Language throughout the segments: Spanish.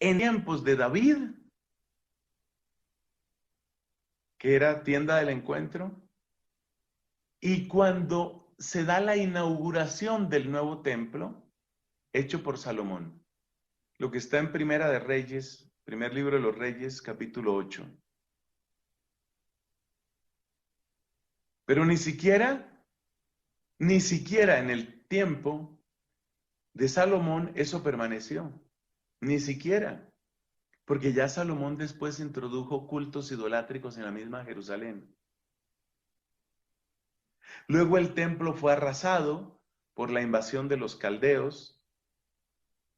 en tiempos de David, que era tienda del encuentro, y cuando se da la inauguración del nuevo templo, hecho por Salomón. Lo que está en Primera de Reyes, primer libro de los Reyes, capítulo 8. Pero ni siquiera en el tiempo de Salomón eso permaneció. Ni siquiera. Porque ya Salomón después introdujo cultos idolátricos en la misma Jerusalén. Luego el templo fue arrasado por la invasión de los caldeos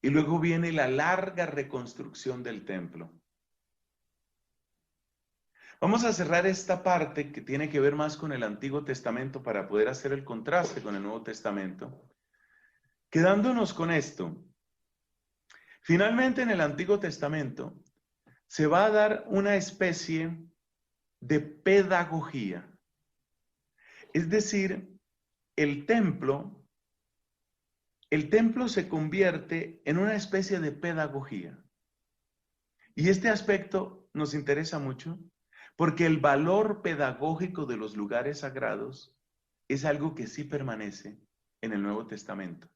y luego viene la larga reconstrucción del templo. Vamos a cerrar esta parte que tiene que ver más con el Antiguo Testamento para poder hacer el contraste con el Nuevo Testamento. Quedándonos con esto, finalmente en el Antiguo Testamento se va a dar una especie de pedagogía. Es decir, el templo se convierte en una especie de pedagogía. Y este aspecto nos interesa mucho porque el valor pedagógico de los lugares sagrados es algo que sí permanece en el Nuevo Testamento.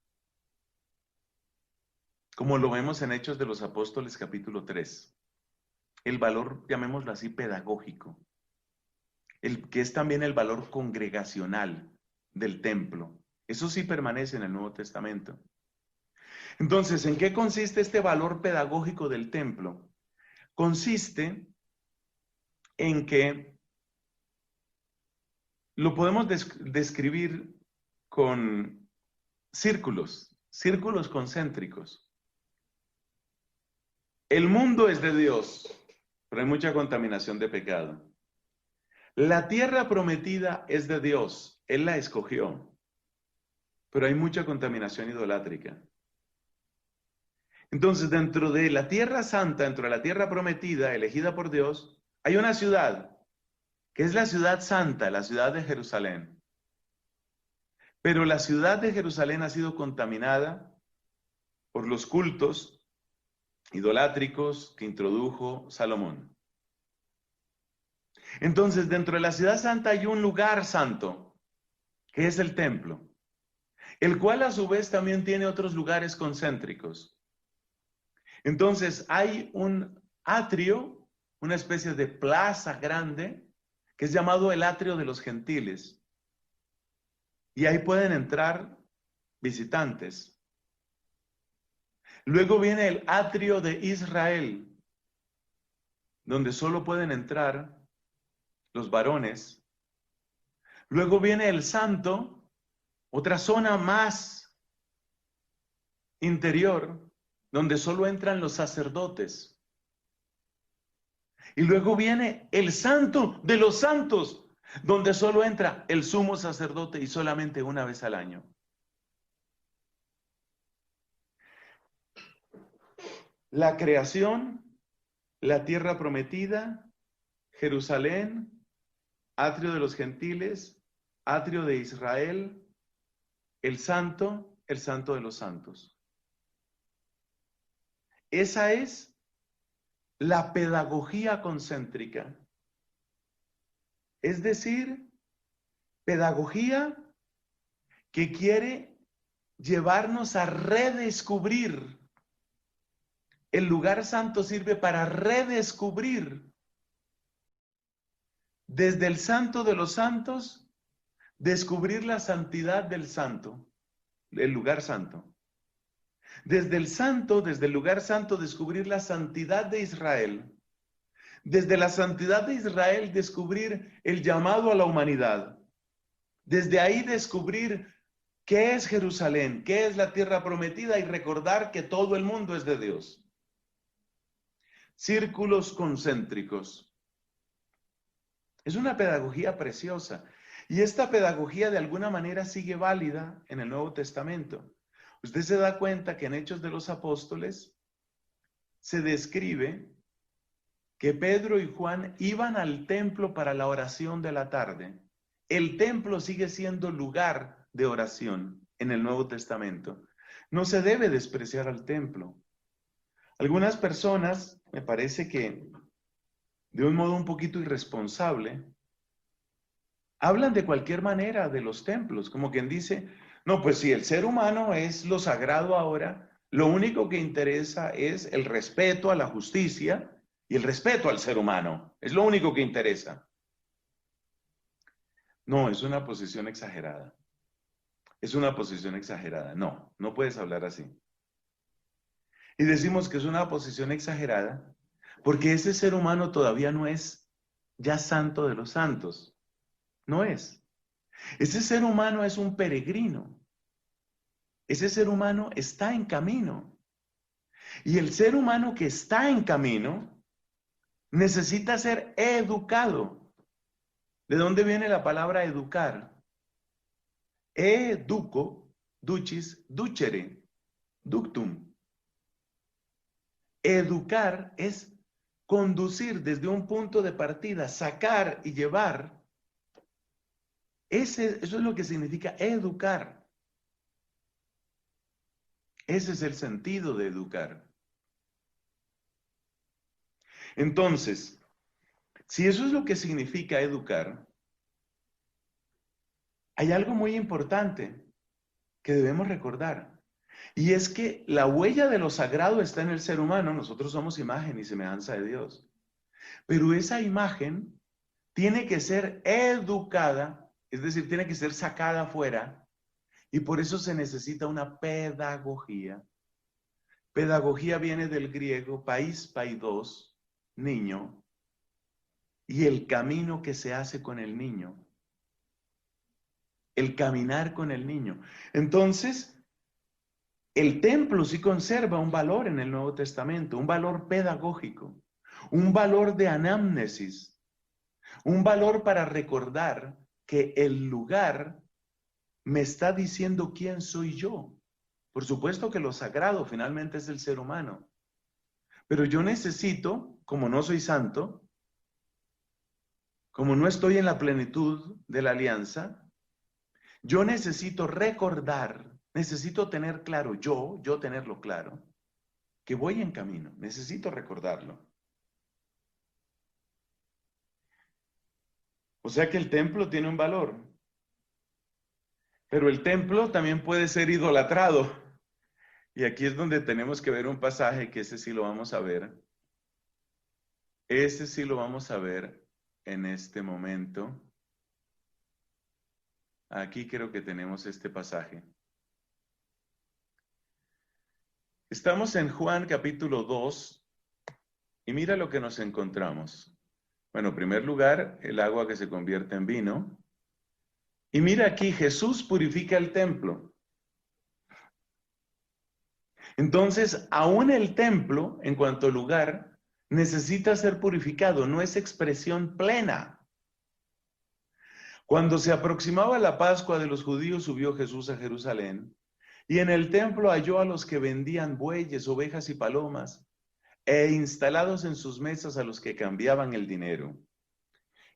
Como lo vemos en Hechos de los Apóstoles capítulo 3. El valor, llamémoslo así, pedagógico. Que es también el valor congregacional del templo. Eso sí permanece en el Nuevo Testamento. Entonces, ¿en qué consiste este valor pedagógico del templo? Consiste en que lo podemos describir con círculos concéntricos. El mundo es de Dios, pero hay mucha contaminación de pecado. La tierra prometida es de Dios, Él la escogió, pero hay mucha contaminación idolátrica. Entonces, dentro de la tierra santa, dentro de la tierra prometida, elegida por Dios, hay una ciudad, que es la ciudad santa, la ciudad de Jerusalén. Pero la ciudad de Jerusalén ha sido contaminada por los cultos idolátricos que introdujo Salomón. Entonces, dentro de la ciudad santa hay un lugar santo, que es el templo, el cual a su vez también tiene otros lugares concéntricos. Entonces, hay un atrio, una especie de plaza grande, que es llamado el atrio de los gentiles. Y ahí pueden entrar visitantes. Luego viene el atrio de Israel, donde solo pueden entrar los varones. Luego viene el santo, otra zona más interior, donde solo entran los sacerdotes. Y luego viene el santo de los santos, donde solo entra el sumo sacerdote y solamente una vez al año. La creación, la tierra prometida, Jerusalén, atrio de los gentiles, atrio de Israel, el santo de los santos. Esa es la pedagogía concéntrica. Es decir, pedagogía que quiere llevarnos a redescubrir. El lugar santo sirve para redescubrir desde el santo de los santos, descubrir la santidad del santo, el lugar santo. Desde el lugar santo, descubrir la santidad de Israel. Desde la santidad de Israel, descubrir el llamado a la humanidad. Desde ahí descubrir qué es Jerusalén, qué es la tierra prometida y recordar que todo el mundo es de Dios. Círculos concéntricos. Es una pedagogía preciosa. Y esta pedagogía de alguna manera sigue válida en el Nuevo Testamento. Usted se da cuenta que en Hechos de los Apóstoles se describe que Pedro y Juan iban al templo para la oración de la tarde. El templo sigue siendo lugar de oración en el Nuevo Testamento. No se debe despreciar al templo. Algunas personas, me parece que de un modo un poquito irresponsable, hablan de cualquier manera de los templos, como quien dice, no, pues si el ser humano es lo sagrado ahora, lo único que interesa es el respeto a la justicia y el respeto al ser humano. Es lo único que interesa. No, es una posición exagerada. Es una posición exagerada. No, no puedes hablar así. Y decimos que es una posición exagerada porque ese ser humano todavía no es ya santo de los santos. No es. Ese ser humano es un peregrino. Ese ser humano está en camino. Y el ser humano que está en camino necesita ser educado. ¿De dónde viene la palabra educar? Educo, ducis, ducere, ductum. Educar es conducir desde un punto de partida, sacar y llevar. Eso es lo que significa educar. Ese es el sentido de educar. Entonces, si eso es lo que significa educar, hay algo muy importante que debemos recordar. Y es que la huella de lo sagrado está en el ser humano. Nosotros somos imagen y semejanza de Dios. Pero esa imagen tiene que ser educada, es decir, tiene que ser sacada afuera. Y por eso se necesita una pedagogía. Pedagogía viene del griego país, paidos, niño, y el camino que se hace con el niño. El caminar con el niño. Entonces, el templo sí conserva un valor en el Nuevo Testamento, un valor pedagógico, un valor de anamnesis, un valor para recordar que el lugar me está diciendo quién soy yo. Por supuesto que lo sagrado finalmente es el ser humano, pero yo necesito, como no soy santo, como no estoy en la plenitud de la alianza, yo necesito recordar, necesito tener claro, yo tenerlo claro, que voy en camino, necesito recordarlo. O sea que el templo tiene un valor, pero el templo también puede ser idolatrado. Y aquí es donde tenemos que ver un pasaje que ese sí lo vamos a ver. Ese sí lo vamos a ver en este momento. Aquí creo que tenemos este pasaje. Estamos en Juan capítulo 2 y mira lo que nos encontramos. Bueno, en primer lugar, el agua que se convierte en vino. Y mira aquí, Jesús purifica el templo. Entonces, aún el templo, en cuanto a lugar, necesita ser purificado, no es expresión plena. Cuando se aproximaba la Pascua de los judíos, subió Jesús a Jerusalén, y en el templo halló a los que vendían bueyes, ovejas y palomas, e instalados en sus mesas a los que cambiaban el dinero.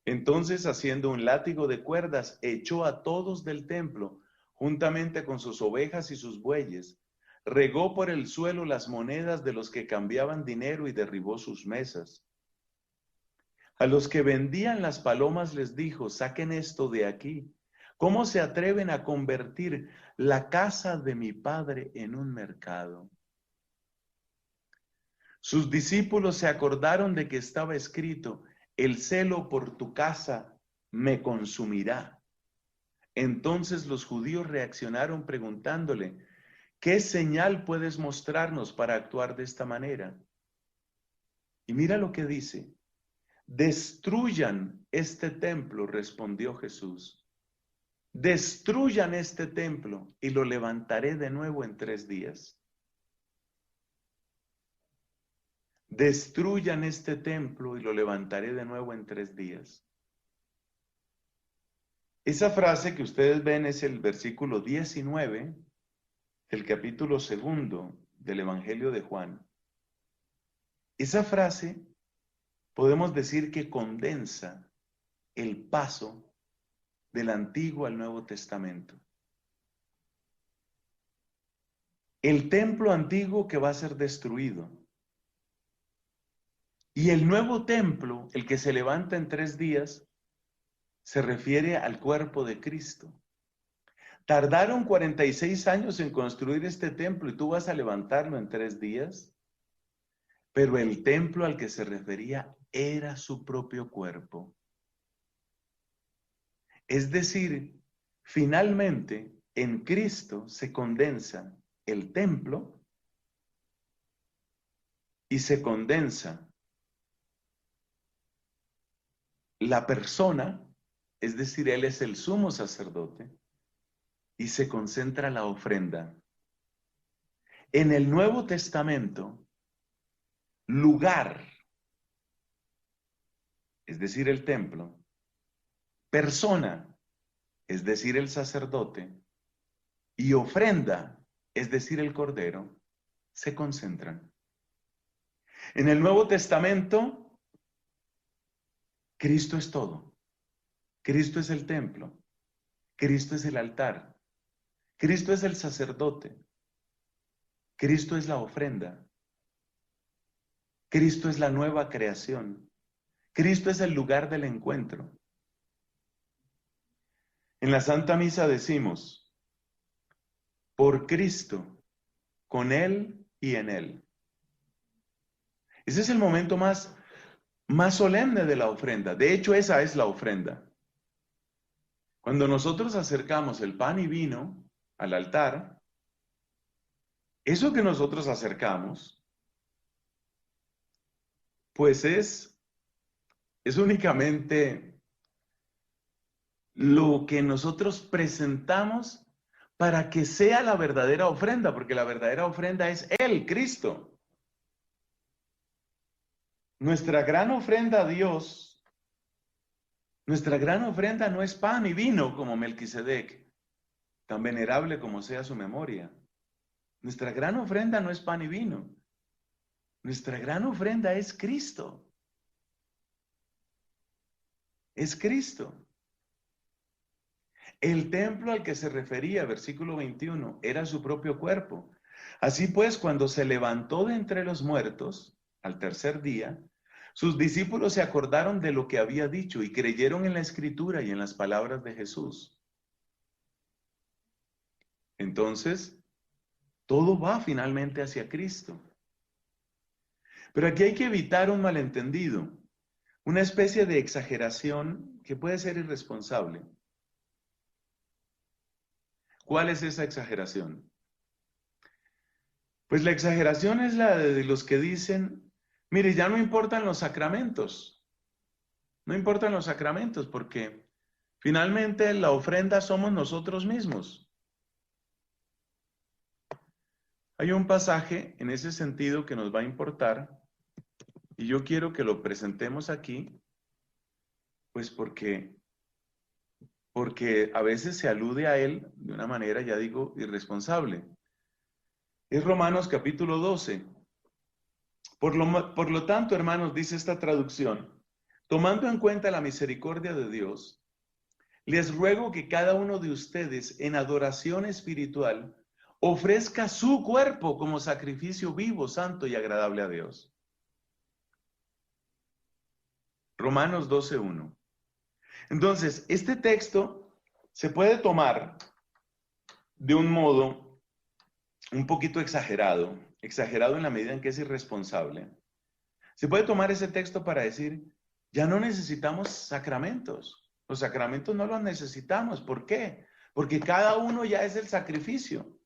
Entonces, haciendo un látigo de cuerdas, echó a todos del templo, juntamente con sus ovejas y sus bueyes, regó por el suelo las monedas de los que cambiaban dinero y derribó sus mesas. A los que vendían las palomas les dijo, saquen esto de aquí. ¿Cómo se atreven a convertir la casa de mi padre en un mercado? Sus discípulos se acordaron de que estaba escrito, el celo por tu casa me consumirá. Entonces los judíos reaccionaron preguntándole, ¿qué señal puedes mostrarnos para actuar de esta manera? Y mira lo que dice, destruyan este templo, respondió Jesús. Destruyan este templo y lo levantaré de nuevo en 3 días. Destruyan este templo y lo levantaré de nuevo en 3 días. Esa frase que ustedes ven es el versículo 19 del capítulo 2 del Evangelio de Juan. Esa frase podemos decir que condensa el paso del Antiguo al Nuevo Testamento. El templo antiguo que va a ser destruido Y el nuevo templo, el que se levanta en 3 días, se refiere al cuerpo de Cristo. Tardaron 46 años en construir este templo y tú vas a levantarlo en 3 días. Pero el templo al que se refería era su propio cuerpo. Es decir, finalmente en Cristo se condensa el templo y se condensa la persona, es decir, Él es el sumo sacerdote, y se concentra la ofrenda. En el Nuevo Testamento, lugar, es decir, el templo, persona, es decir, el sacerdote, y ofrenda, es decir, el cordero, se concentran. En el Nuevo Testamento, Cristo es todo. Cristo es el templo. Cristo es el altar. Cristo es el sacerdote. Cristo es la ofrenda. Cristo es la nueva creación. Cristo es el lugar del encuentro. En la Santa Misa decimos, por Cristo, con Él y en Él. Ese es el momento más solemne de la ofrenda. De hecho, esa es la ofrenda. Cuando nosotros acercamos el pan y vino al altar, eso que nosotros acercamos, pues es únicamente lo que nosotros presentamos para que sea la verdadera ofrenda, porque la verdadera ofrenda es Él, Cristo. Nuestra gran ofrenda a Dios, nuestra gran ofrenda no es pan y vino como Melquisedec, tan venerable como sea su memoria. Nuestra gran ofrenda no es pan y vino. Nuestra gran ofrenda es Cristo. Es Cristo. El templo al que se refería, versículo 21, era su propio cuerpo. Así pues, cuando se levantó de entre los muertos, al tercer día, sus discípulos se acordaron de lo que había dicho y creyeron en la Escritura y en las palabras de Jesús. Entonces, todo va finalmente hacia Cristo. Pero aquí hay que evitar un malentendido, una especie de exageración que puede ser irresponsable. ¿Cuál es esa exageración? Pues la exageración es la de los que dicen, mire, ya no importan los sacramentos, no importan los sacramentos porque finalmente la ofrenda somos nosotros mismos. Hay un pasaje en ese sentido que nos va a importar y yo quiero que lo presentemos aquí, pues porque a veces se alude a él de una manera, ya digo, irresponsable. Es Romanos capítulo 12. Por lo tanto, hermanos, dice esta traducción, tomando en cuenta la misericordia de Dios, les ruego que cada uno de ustedes en adoración espiritual ofrezca su cuerpo como sacrificio vivo, santo y agradable a Dios. Romanos 12:1. Entonces, este texto se puede tomar de un modo un poquito exagerado en la medida en que es irresponsable. Se puede tomar ese texto para decir, ya no necesitamos sacramentos. Los sacramentos no los necesitamos. ¿Por qué? Porque cada uno ya es el sacrificio.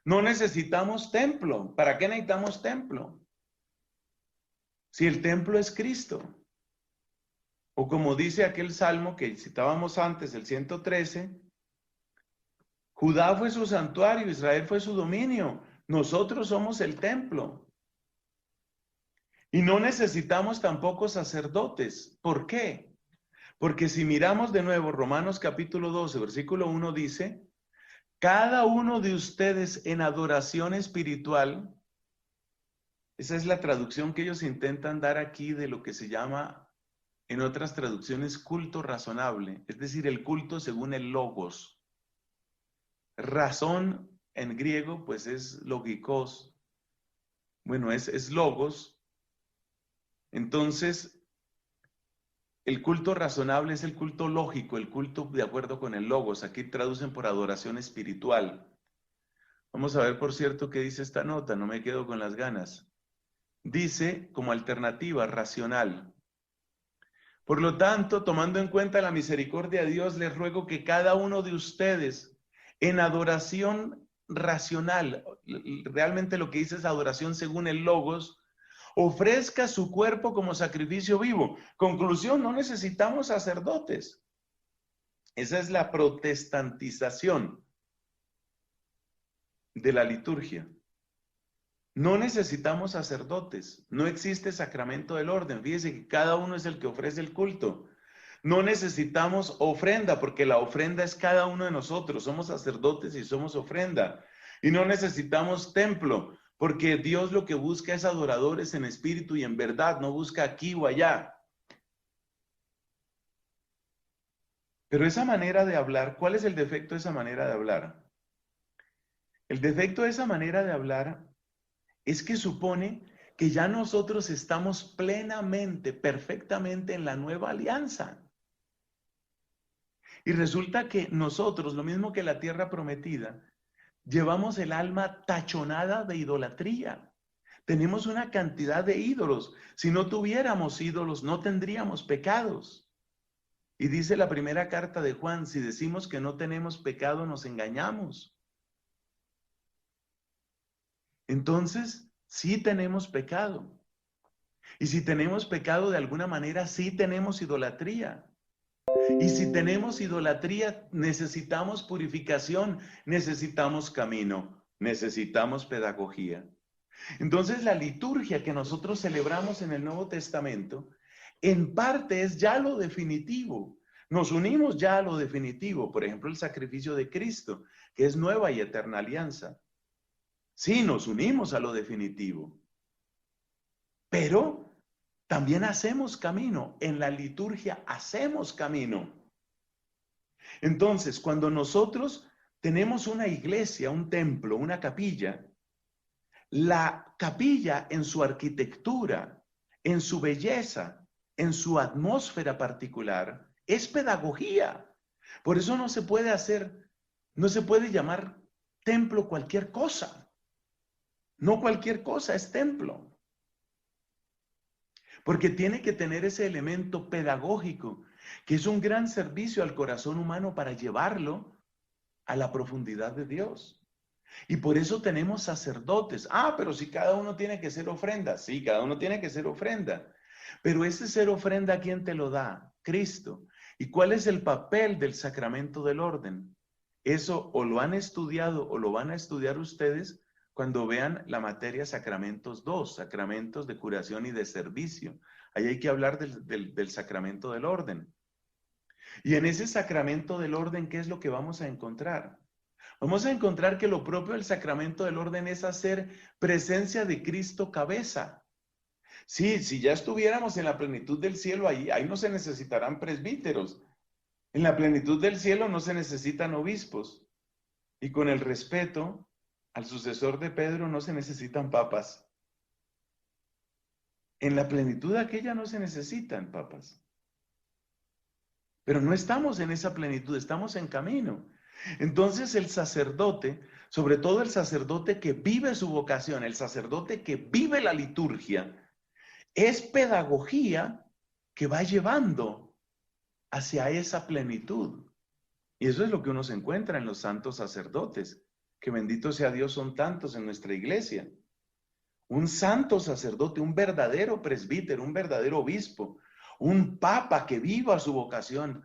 No necesitamos templo. ¿Para qué necesitamos templo? Si el templo es Cristo. O como dice aquel salmo que citábamos antes, el 113, Judá fue su santuario, Israel fue su dominio. Nosotros somos el templo. Y no necesitamos tampoco sacerdotes. ¿Por qué? Porque si miramos de nuevo Romanos capítulo 12, versículo 1 dice, cada uno de ustedes en adoración espiritual, esa es la traducción que ellos intentan dar aquí de lo que se llama en otras traducciones culto razonable, es decir, el culto según el logos. Razón en griego pues es logikos, bueno, es logos, Entonces, el culto razonable es el culto lógico, el culto de acuerdo con el logos. Aquí traducen por adoración espiritual. Vamos a ver, por cierto, qué dice esta nota, no me quedo con las ganas. Dice, como alternativa, racional. Por lo tanto, tomando en cuenta la misericordia de Dios, les ruego que cada uno de ustedes, en adoración racional, realmente lo que dice es adoración según el logos, ofrezca su cuerpo como sacrificio vivo. Conclusión, no necesitamos sacerdotes. Esa es la protestantización de la liturgia. No necesitamos sacerdotes, no existe sacramento del orden. Fíjese que cada uno es el que ofrece el culto. No necesitamos ofrenda, porque la ofrenda es cada uno de nosotros. Somos sacerdotes y somos ofrenda. Y no necesitamos templo, porque Dios lo que busca es adoradores en espíritu y en verdad, no busca aquí o allá. Pero esa manera de hablar, ¿cuál es el defecto de esa manera de hablar? El defecto de esa manera de hablar es que supone que ya nosotros estamos plenamente, perfectamente en la nueva alianza. Y resulta que nosotros, lo mismo que la tierra prometida, llevamos el alma tachonada de idolatría. Tenemos una cantidad de ídolos. Si no tuviéramos ídolos, no tendríamos pecados. Y dice la primera carta de Juan, si decimos que no tenemos pecado, nos engañamos. Entonces, sí tenemos pecado. Y si tenemos pecado de alguna manera, sí tenemos idolatría. Y si tenemos idolatría, necesitamos purificación, necesitamos camino, necesitamos pedagogía. Entonces, la liturgia que nosotros celebramos en el Nuevo Testamento, en parte es ya lo definitivo. Nos unimos ya a lo definitivo. Por ejemplo, el sacrificio de Cristo, que es nueva y eterna alianza. Sí, nos unimos a lo definitivo. Pero también hacemos camino. En la liturgia hacemos camino. Entonces, cuando nosotros tenemos una iglesia, un templo, una capilla, la capilla en su arquitectura, en su belleza, en su atmósfera particular, es pedagogía. Por eso no se puede hacer, no se puede llamar templo cualquier cosa. No cualquier cosa es templo. Porque tiene que tener ese elemento pedagógico, que es un gran servicio al corazón humano para llevarlo a la profundidad de Dios. Y por eso tenemos sacerdotes. Ah, pero si cada uno tiene que ser ofrenda. Sí, cada uno tiene que ser ofrenda. Pero ese ser ofrenda, ¿a quién te lo da? Cristo. ¿Y cuál es el papel del sacramento del orden? Eso o lo han estudiado o lo van a estudiar ustedes cuando vean la materia Sacramentos 2, sacramentos de curación y de servicio. Ahí hay que hablar del sacramento del orden. Y en ese sacramento del orden, ¿qué es lo que vamos a encontrar? Vamos a encontrar que lo propio del sacramento del orden es hacer presencia de Cristo cabeza. Sí, si ya estuviéramos en la plenitud del cielo, ahí no se necesitarán presbíteros. En la plenitud del cielo no se necesitan obispos. Y con el respeto al sucesor de Pedro no se necesitan papas. En la plenitud aquella no se necesitan papas. Pero no estamos en esa plenitud, estamos en camino. Entonces el sacerdote, sobre todo el sacerdote que vive su vocación, el sacerdote que vive la liturgia, es pedagogía que va llevando hacia esa plenitud. Y eso es lo que uno se encuentra en los santos sacerdotes, que bendito sea Dios, son tantos en nuestra iglesia. Un santo sacerdote, un verdadero presbítero, un verdadero obispo, un papa que viva su vocación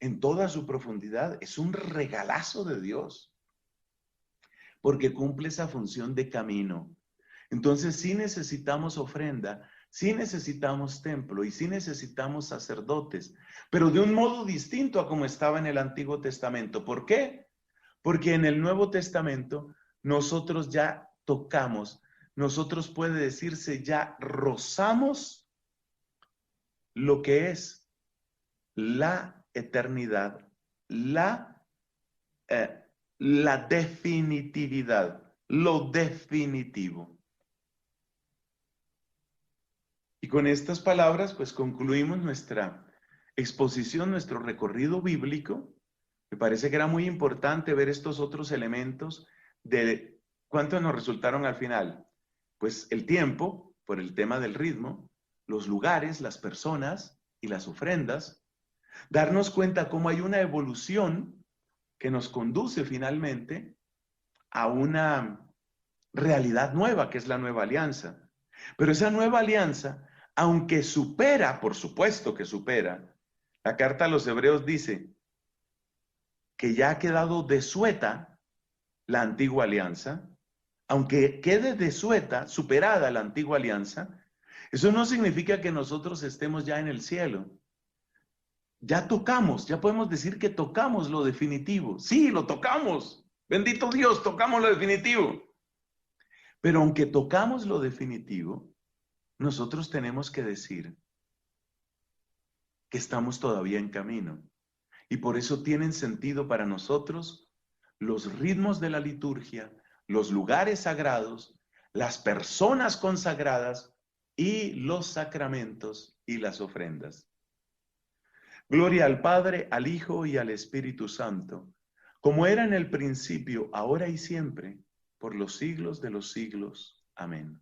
en toda su profundidad, es un regalazo de Dios, porque cumple esa función de camino. Entonces sí necesitamos ofrenda, sí necesitamos templo y sí necesitamos sacerdotes, pero de un modo distinto a como estaba en el Antiguo Testamento. ¿Por qué? Porque en el Nuevo Testamento nosotros ya tocamos, nosotros puede decirse ya rozamos lo que es la eternidad, la, eh, la definitividad, lo definitivo. ¿Y con estas palabras, pues concluimos nuestra exposición, nuestro recorrido bíblico. Me parece que era muy importante ver estos otros elementos de cuántos nos resultaron al final. Pues el tiempo, por el tema del ritmo, los lugares, las personas y las ofrendas. Darnos cuenta cómo hay una evolución que nos conduce finalmente a una realidad nueva, que es la nueva alianza. Pero esa nueva alianza, aunque supera, por supuesto que supera, la carta a los Hebreos dice que ya ha quedado desueta la antigua alianza, aunque quede desueta, superada la antigua alianza, eso no significa que nosotros estemos ya en el cielo. Ya tocamos, ya podemos decir que tocamos lo definitivo. Sí, lo tocamos. Bendito Dios, tocamos lo definitivo. Pero aunque tocamos lo definitivo, nosotros tenemos que decir que estamos todavía en camino. Y por eso tienen sentido para nosotros los ritmos de la liturgia, los lugares sagrados, las personas consagradas y los sacramentos y las ofrendas. Gloria al Padre, al Hijo y al Espíritu Santo, como era en el principio, ahora y siempre, por los siglos de los siglos. Amén.